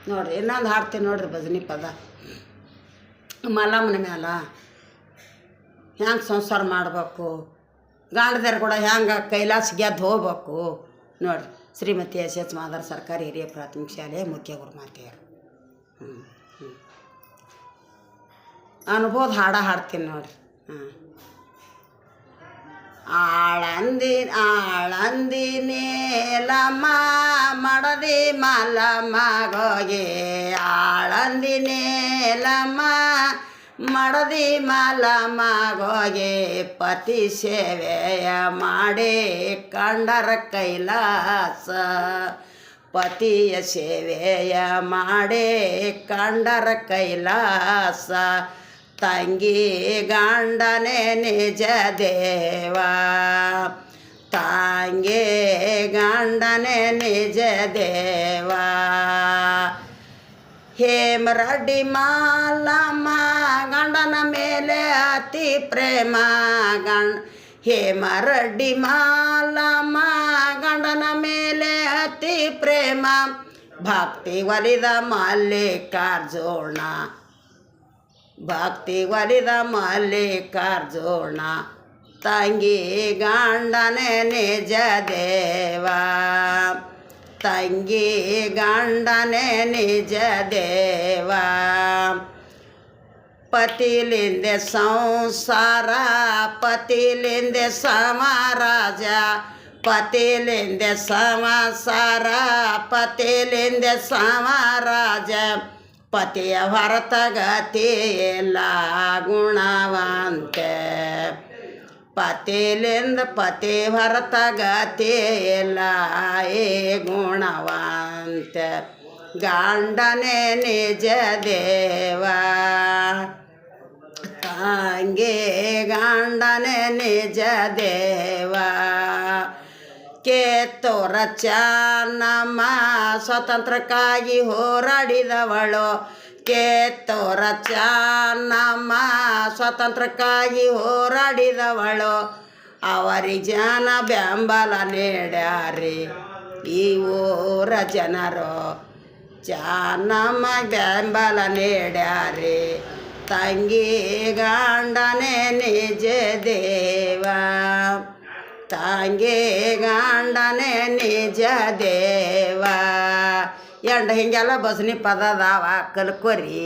ನೋಡಿರಿ ಇನ್ನೊಂದು ಹಾಡ್ತೀನಿ ನೋಡಿರಿ ಭಜನಿ ಪದ. ಮಲ್ಲಮ್ಮನ ಮ್ಯಾಲ ಹೆಂಗೆ ಸಂಸಾರ ಮಾಡಬೇಕು, ಗಂಡದವ್ರು ಕೂಡ ಹೆಂಗೆ ಕೈಲಾಸ ಗೆದ್ದು ಹೋಗ್ಬೇಕು ನೋಡಿರಿ. ಶ್ರೀಮತಿ S.H. ಮಾದಾರ್ ಸರ್ಕಾರಿ ಹಿರಿಯ ಪ್ರಾಥಮಿಕ ಶಾಲೆಯ ಮುಖ್ಯ ಗುರುಮಾತೆಯರು. ಅನುಭವದ ಹಾಡ್ತೀನಿ ನೋಡಿರಿ. ಆಳಂದಿನೇಲಮ್ಮ ಮಡದಿ ಮಲ್ಲಮ್ಮಗೋಗಿ, ಆಳಂದಿನೇಲಮ್ಮ ಮಡದಿ ಮಲ್ಲಮ್ಮಗೋಗಿ, ಪತಿ ಸೇವೆಯ ಮಾಡಿ ಕಂಡರ ಕೈಲಾಸ, ಪತಿಯ ಸೇವೆಯ ಮಾಡಿ ಕಂಡರ ಕೈಲಾಸ, ತಂಗಿ ಗಂಡನೇ ನಿಜ ದೇವ, ತಂಗಿ ಗಂಡನೇ ನಿಜ ದೇವ. ಹೇಮರಡ್ಡಿ ಮಲ್ಲಮ್ಮ ಗಂಡನ ಮೇಲೆ ಅತಿ ಪ್ರೇಮ, ಹೇಮರಡ್ಡಿ ಮಲ್ಲಮ್ಮ ಗಂಡನ ಮೇಲೆ ಅತಿ ಪ್ರೇಮ, ಭಕ್ತಿ ಒಲಿದ ಮಲ್ಲಿಕಾರ್ಜುನ, ಭಕ್ತಿ ಒಲಿದ ಮಲ್ಲಿಕಾರ್ಜುನ, ತಂಗಿ ಗಂಡನೇ ನಿಜ ದೇವ, ತಂಗಿ ಗಂಡನೇ ನಿಜ ದೇವ. ಪತಿಲಿಂದೆ ಸಂಸಾರ ಪತಿಲಿಂದೆ ಸಮಾರಾಜ, ಪತಿಲಿಂದೆ ಸಂಸಾರ ಪತಿಲಿಂದೆ ಸಮಾರಾಜ, ಪತಿಯ ಹೊರತಗತಿ ಇಲ್ಲ ಗುಣವಂತೆ, ಪತಿಲಿಂದ ಪತಿ ಹೊರತಗತಿ ಇಲ್ಲ ಏ ಗುಣವಂತೆ, ಗಂಡನೇ ನಿಜ ದೇವ, ತಂಗಿ ಗಂಡನೇ ನಿಜ ದೇವ. ಕೇತೋರ ಚೆನ್ನಮ್ಮ ಸ್ವಾತಂತ್ರ್ಯಕ್ಕಾಗಿ ಹೋರಾಡಿದವಳು, ಕೇತೋರ ಚೆನ್ನಮ್ಮ ಸ್ವಾತಂತ್ರ್ಯಕ್ಕಾಗಿ ಹೋರಾಡಿದವಳು, ಅವರಿಗೆ ಜನ ಬೆಂಬಲ ನೀಡ್ಯಾರಿ ಈ ಊರ ಜನರು, ಚೆನ್ನಮ್ಮ ಬೆಂಬಲ ನೀಡ್ಯಾರಿ, ತಂಗಿ ಗಂಡನೇ ನಿಜ ದೇವ, ತಂಗಿ ಗಂಡನೇ ನಿಜ ದೇವ. ಹಿಂಗೆಲ್ಲ ಭಜನಿ ಪದ ಅದಾವ, ಕಲ್ಕೋರಿ.